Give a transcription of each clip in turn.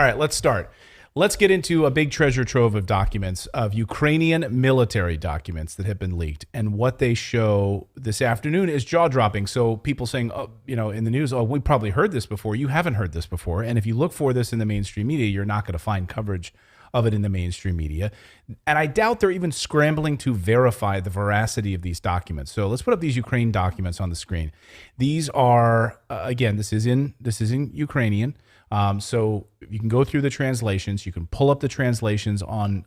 All right, let's start. Let's get into a big treasure trove of documents, of Ukrainian military documents that have been leaked. And what they show this afternoon is jaw-dropping. So people saying, oh, in the news, oh, we probably heard this before. You haven't heard this before. And if you look for this in the mainstream media, you're not going to find coverage of it in the mainstream media. And I doubt they're even scrambling to verify the veracity of these documents. So let's put up these Ukraine documents on the screen. These are, again, this is in Ukrainian. So you can go through the translations. You can pull up the translations on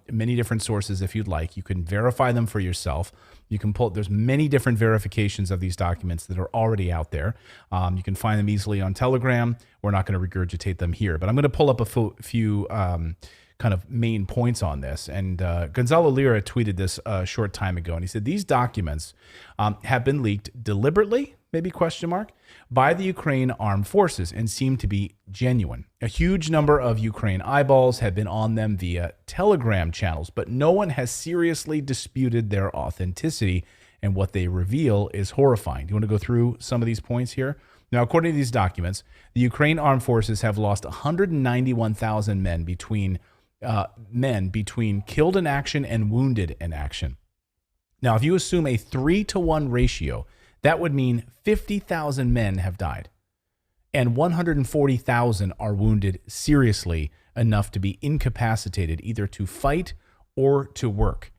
many different sources if you'd like. You can verify them for yourself. You can there's many different verifications of these documents that are already out there. You can find them easily on Telegram. We're not going to regurgitate them here, but I'm going to pull up a few kind of main points on this. And Gonzalo Lira tweeted this a short time ago, and he said, these documents have been leaked deliberately, maybe question mark, by the Ukraine armed forces and seem to be genuine. A huge number of Ukraine eyeballs have been on them via Telegram channels, but no one has seriously disputed their authenticity, and what they reveal is horrifying. Do you want to go through some of these points here? Now, according to these documents, the Ukraine armed forces have lost 191,000 men between killed in action and wounded in action. Now, if you assume a 3-to-1 ratio, that would mean 50,000 men have died and 140,000 are wounded seriously enough to be incapacitated either to fight or to work.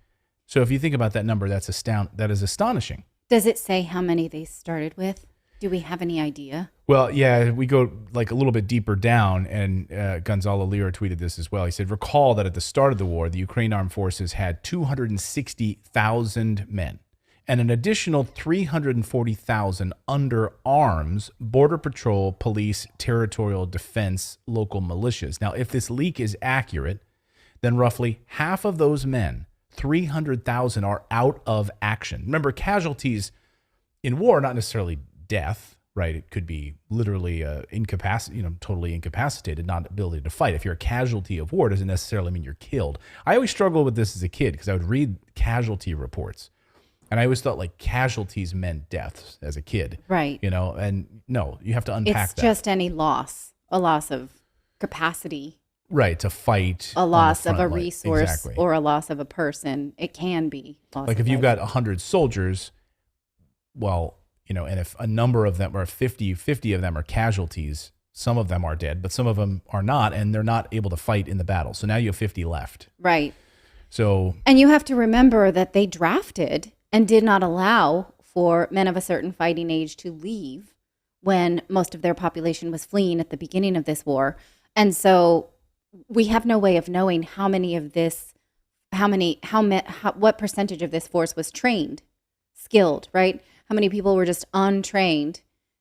So if you think about that number, that is astonishing. Does it say how many they started with? Do we have any idea? Well, yeah, we go like a little bit deeper down, and Gonzalo Lira tweeted this as well. He said, recall that at the start of the war, the Ukraine armed forces had 260,000 men and an additional 340,000 under arms, border patrol, police, territorial defense, local militias. Now, if this leak is accurate, then roughly half of those men, 300,000, are out of action. Remember, casualties in war, not necessarily death, right? It could be literally totally incapacitated, not ability to fight. If you're a casualty of war, it doesn't necessarily mean you're killed. I always struggled with this as a kid because I would read casualty reports, and I always thought like casualties meant deaths as a kid, right? And no, you have to unpack it's that. It's just any loss, a loss of capacity, right? To fight, a loss of a line. resource, Exactly. Or a loss of a person. It can be loss. Like if you've got 100 soldiers, well, and if a number of them, or 50 of them are casualties, some of them are dead, but some of them are not, and they're not able to fight in the battle. So now you have 50 left. Right. So, and you have to remember that they drafted and did not allow for men of a certain fighting age to leave when most of their population was fleeing at the beginning of this war. And so we have no way of knowing how many of this, what percentage of this force was trained, skilled, right? How many people were just untrained?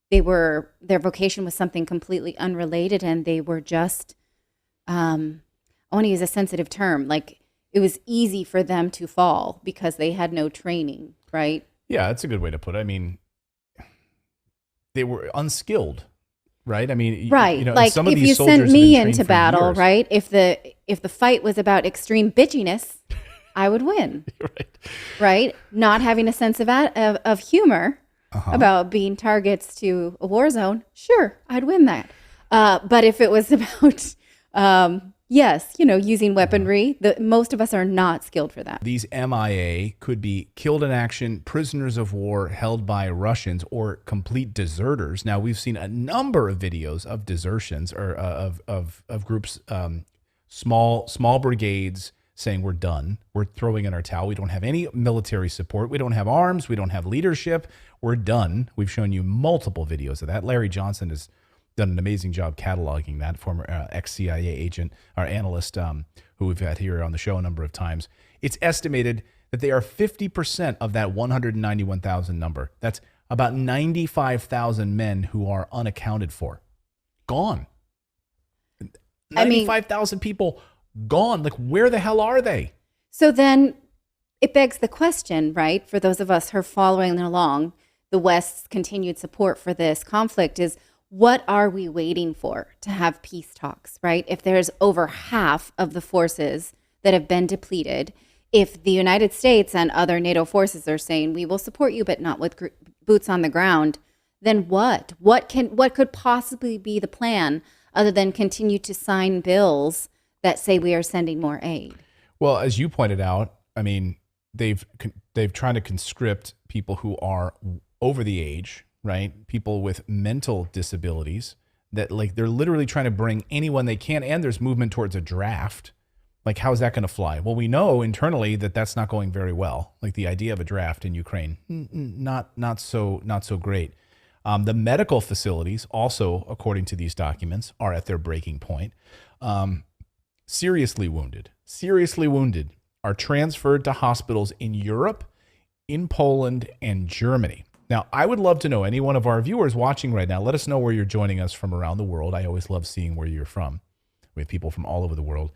Their vocation was something completely unrelated, and they were just, I want to use a sensitive term, like it was easy for them to fall because they had no training, right? Yeah, that's a good way to put it. I mean, they were unskilled, right? I mean, right. Like some of if these you soldiers sent me have been into trained for battle, years. right? If the fight was about extreme bitchiness, I would win. Right? Not having a sense of humor about being targets to a war zone, sure, I'd win that. But if it was about, using weaponry, most of us are not skilled for that. These MIA could be killed in action, prisoners of war held by Russians, or complete deserters. Now, we've seen a number of videos of desertions or of groups, small brigades, saying we're done. We're throwing in our towel. We don't have any military support. We don't have arms. We don't have leadership. We're done. We've shown you multiple videos of that. Larry Johnson has done an amazing job cataloging that, former ex-CIA agent, our analyst, who we've had here on the show a number of times. It's estimated that they are 50% of that 191,000 number. That's about 95,000 men who are unaccounted for. Gone. 95,000 people gone. Like, where the hell are they? So then it begs the question, right, for those of us who are following along the West's continued support for this conflict is, what are we waiting for to have peace talks, right? If there's over half of the forces that have been depleted, if the United States and other NATO forces are saying, we will support you, but not with boots on the ground, then what? What could possibly be the plan other than continue to sign bills that say we are sending more aid. Well, as you pointed out, I mean, they've tried to conscript people who are over the age, right? People with mental disabilities that like they're literally trying to bring anyone they can. And there's movement towards a draft. Like, how's that going to fly? Well, we know internally that that's not going very well. Like the idea of a draft in Ukraine, not so great. The medical facilities also, according to these documents, are at their breaking point. Seriously wounded are transferred to hospitals in Europe, in Poland, and Germany. Now, I would love to know, any one of our viewers watching right now, let us know where you're joining us from around the world. I always love seeing where you're from. We have people from all over the world.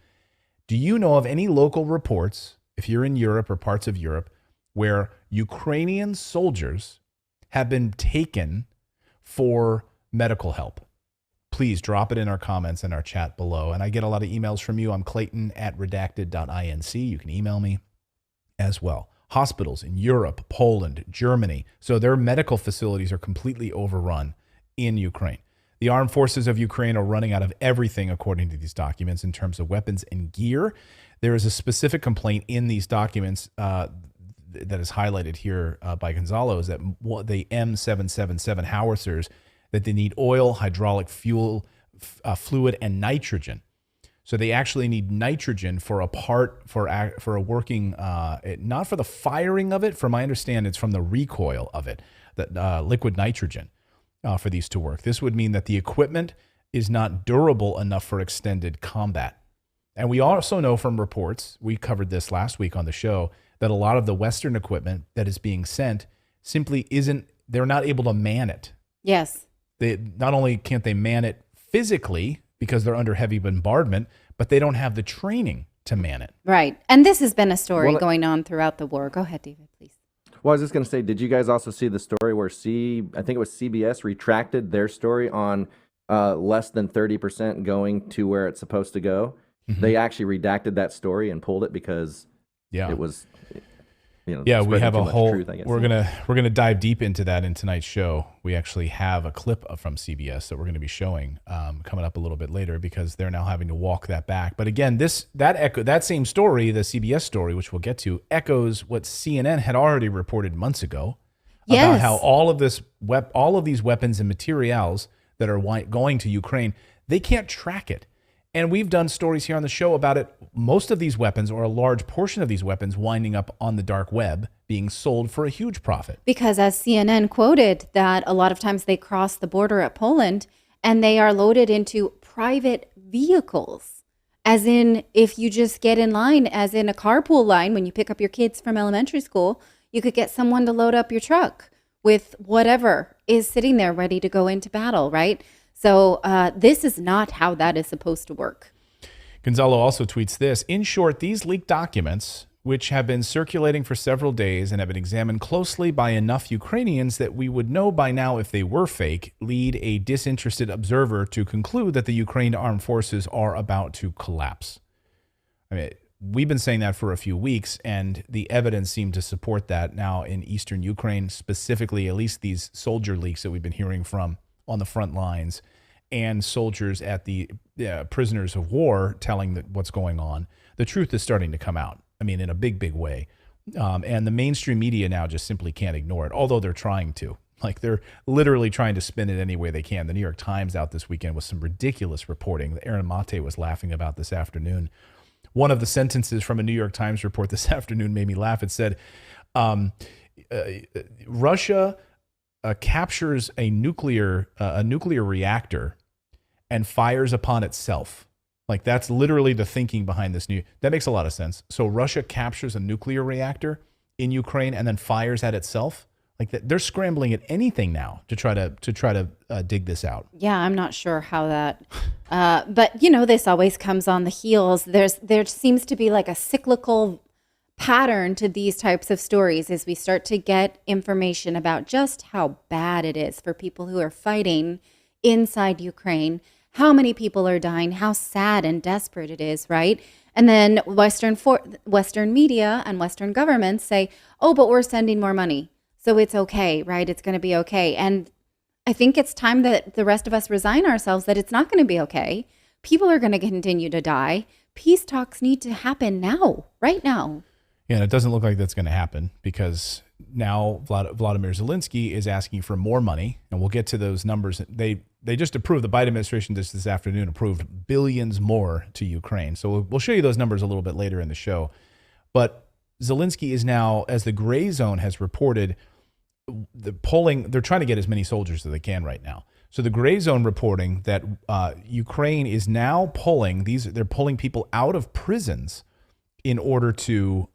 Do you know of any local reports, if you're in Europe or parts of Europe, where Ukrainian soldiers have been taken for medical help? Please drop it in our comments and our chat below. And I get a lot of emails from you. I'm Clayton@redacted.inc. You can email me as well. Hospitals in Europe, Poland, Germany. So their medical facilities are completely overrun in Ukraine. The armed forces of Ukraine are running out of everything, according to these documents, in terms of weapons and gear. There is a specific complaint in these documents that is highlighted here by Gonzalo, is that the M777 howitzers, that they need oil, hydraulic fuel, fluid, and nitrogen. So they actually need nitrogen for a working, not for the firing of it. From my understanding, it's from the recoil of it, that liquid nitrogen for these to work. This would mean that the equipment is not durable enough for extended combat. And we also know from reports, we covered this last week on the show, that a lot of the Western equipment that is being sent simply they're not able to man it. Yes. They not only can't they man it physically because they're under heavy bombardment, but they don't have the training to man it. Right. And this has been a story going on throughout the war. Go ahead, David, please. Well, I was just going to say, did you guys also see the story where I think it was CBS retracted their story on less than 30% going to where it's supposed to go? Mm-hmm. They actually redacted that story and pulled it because it was... we have a whole. Truth, we're gonna dive deep into that in tonight's show. We actually have a clip from CBS that we're going to be showing coming up a little bit later, because they're now having to walk that back. But again, that same story, the CBS story, which we'll get to, echoes what CNN had already reported months ago about how all of these weapons and materials that are going to Ukraine, they can't track it. And we've done stories here on the show about it. Most of these weapons, or a large portion of these weapons, winding up on the dark web, being sold for a huge profit. Because as CNN quoted, that a lot of times they cross the border at Poland and they are loaded into private vehicles. As in, if you just get in line, as in a carpool line, when you pick up your kids from elementary school, you could get someone to load up your truck with whatever is sitting there ready to go into battle, right? So this is not how that is supposed to work. Gonzalo also tweets this. In short, these leaked documents, which have been circulating for several days and have been examined closely by enough Ukrainians that we would know by now if they were fake, lead a disinterested observer to conclude that the Ukraine armed forces are about to collapse. I mean, we've been saying that for a few weeks, and the evidence seemed to support that now in eastern Ukraine, specifically, at least these soldier leaks that we've been hearing from on the front lines, and soldiers at the prisoners of war telling what's going on. The truth is starting to come out. I mean, in a big, big way. And the mainstream media now just simply can't ignore it, although they're trying to. Like, they're literally trying to spin it any way they can. The New York Times out this weekend with some ridiculous reporting that Aaron Mate was laughing about this afternoon. One of the sentences from a New York Times report this afternoon made me laugh. It said, Russia captures a nuclear reactor and fires upon itself. Like, that's literally the thinking behind this that makes a lot of sense. So Russia captures a nuclear reactor in Ukraine and then fires at itself. Like, that, they're scrambling at anything now to try to dig this out. Yeah, I'm not sure how that. But this always comes on the heels. There seems to be like a cyclical pattern to these types of stories as we start to get information about just how bad it is for people who are fighting inside Ukraine, how many people are dying, how sad and desperate it is, right? And then Western media and Western governments say, oh, but we're sending more money, so it's okay, right? It's going to be okay. And I think it's time that the rest of us resign ourselves that it's not going to be okay. People are going to continue to die. Peace talks need to happen now, right now. Yeah, and it doesn't look like that's going to happen because now Vladimir Zelensky is asking for more money, and we'll get to those numbers. They just approved, the Biden administration this afternoon approved billions more to Ukraine. So we'll show you those numbers a little bit later in the show. But Zelensky is now, as the gray zone has reported, the polling, they're trying to get as many soldiers as they can right now. So the gray zone reporting that Ukraine is now they're pulling people out of prisons in order to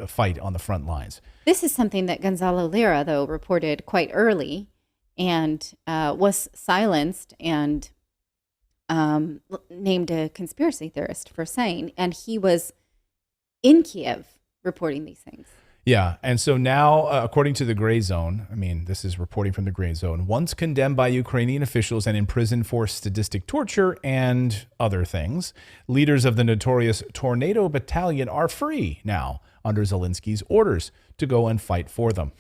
fight on the front lines. This is something that Gonzalo Lira, though, reported quite early and was silenced and named a conspiracy theorist for saying, and he was in Kiev reporting these things. Yeah, and so now, according to the Gray Zone, I mean, this is reporting from the Gray Zone, once condemned by Ukrainian officials and imprisoned for sadistic torture and other things, leaders of the notorious Tornado Battalion are free now under Zelensky's orders to go and fight for them.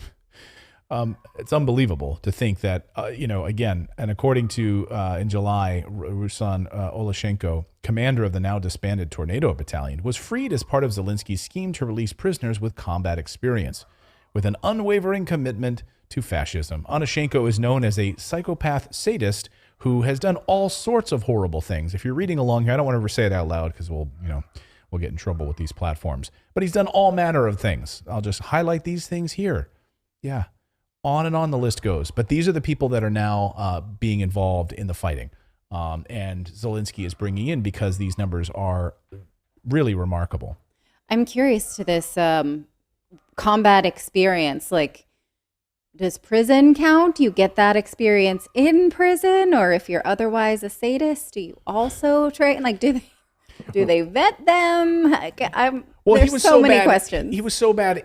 It's unbelievable to think that, again, and according to, in July, Ruslan Olashenko, commander of the now disbanded Tornado Battalion, was freed as part of Zelensky's scheme to release prisoners with combat experience, with an unwavering commitment to fascism. Olashenko is known as a psychopath sadist who has done all sorts of horrible things. If you're reading along here, I don't want to say it out loud because we'll get in trouble with these platforms. But he's done all manner of things. I'll just highlight these things here. Yeah. On and on the list goes. But these are the people that are now being involved in the fighting. And Zelensky is bringing in because these numbers are really remarkable. I'm curious to this combat experience. Like, does prison count? You get that experience in prison? Or if you're otherwise a sadist, do you also train? Like, do they vet them? There's so many questions. He was so bad.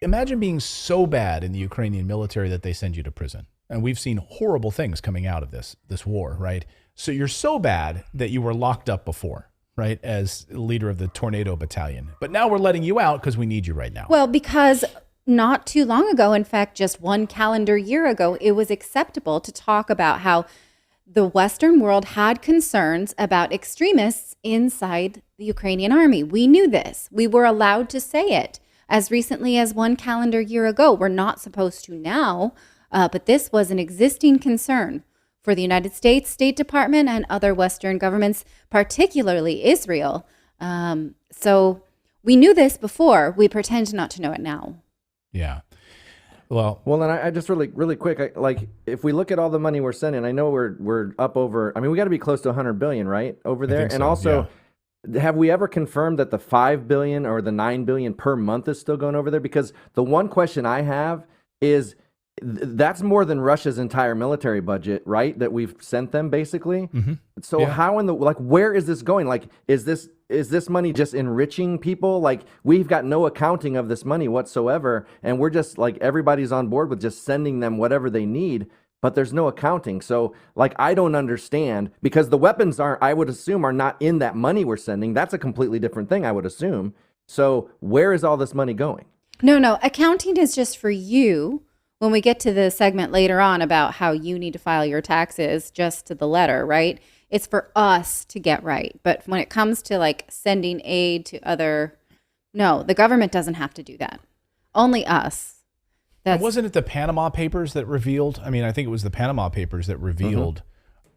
Imagine being so bad in the Ukrainian military that they send you to prison. And we've seen horrible things coming out of this war, right? So you're so bad that you were locked up before, right, as leader of the Tornado Battalion. But now we're letting you out because we need you right now. Well, because not too long ago, in fact, just one calendar year ago, it was acceptable to talk about how the Western world had concerns about extremists inside the Ukrainian army. We knew this. We were allowed to say it. As recently as one calendar year ago. We're not supposed to now, but this was an existing concern for the United States State Department and other Western governments, particularly Israel. So we knew this before. We pretend not to know it now. Yeah. Well, and I just really quick, if we look at all the money we're sending, I know we're up over. I mean, we got to be close to 100 billion, right, over there, and also. Yeah. Have we ever confirmed that the $5 billion or the $9 billion per month is still going over there? Because the one question I have is that's more than Russia's entire military budget, right? That we've sent them basically. Mm-hmm. So how in the where is this going? Like, is this money just enriching people? Like, we've got no accounting of this money whatsoever, and we're just like everybody's on board with just sending them whatever they need. But there's no accounting. So, I don't understand, because the weapons I would assume, are not in that money we're sending. That's a completely different thing, I would assume. So where is all this money going? No. Accounting is just for you. When we get to the segment later on about how you need to file your taxes just to the letter, right? It's for us to get right. But when it comes to sending aid to no, the government doesn't have to do that. Only us. Wasn't it the Panama Papers that revealed? I mean, I think it was the Panama Papers that revealed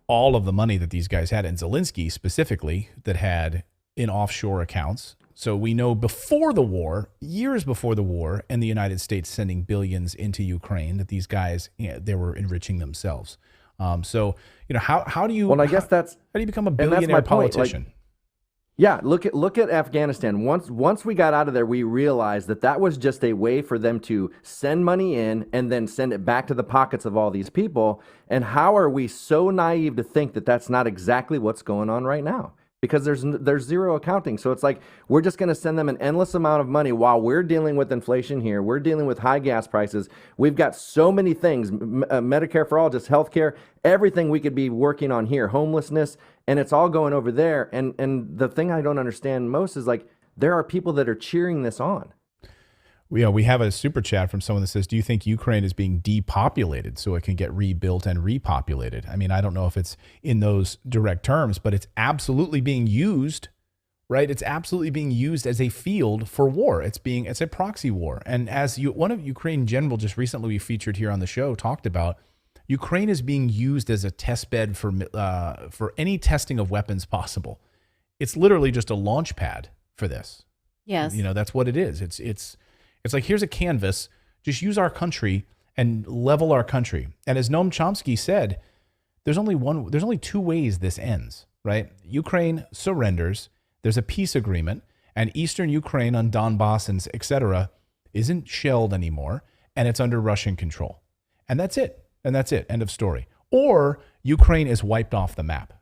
all of the money that these guys had, and Zelensky specifically, that had in offshore accounts. So we know before the war, years before the war, and the United States sending billions into Ukraine, that these guys, they were enriching themselves. How do you? Well, I guess how do you become a billionaire politician? Yeah, look at Afghanistan. Once we got out of there, we realized that was just a way for them to send money in and then send it back to the pockets of all these people. And how are we so naive to think that that's not exactly what's going on right now? Because there's zero accounting. So it's like we're just going to send them an endless amount of money while we're dealing with inflation here. We're dealing with high gas prices. We've got so many things, Medicare for all, just healthcare, everything we could be working on here, homelessness, and it's all going over there. And the thing I don't understand most is there are people that are cheering this on. We have a super chat from someone that says, do you think Ukraine is being depopulated so it can get rebuilt and repopulated? I mean, I don't know if it's in those direct terms, but it's absolutely being used, right? It's absolutely being used as a field for war. It's a proxy war. And as one of Ukraine general just recently we featured here on the show talked about, Ukraine is being used as a test bed for any testing of weapons possible. It's literally just a launch pad for this. Yes. That's what it is. It's like, here's a canvas, just use our country and level our country. And as Noam Chomsky said, there's only two ways this ends, right? Ukraine surrenders, there's a peace agreement, and Eastern Ukraine on Donbass and et cetera isn't shelled anymore, and it's under Russian control. And that's it. End of story. Or Ukraine is wiped off the map.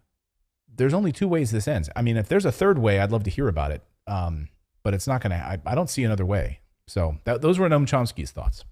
There's only two ways this ends. I mean, if there's a third way, I'd love to hear about it. But it's not going to, I don't see another way. So those were Noam Chomsky's thoughts.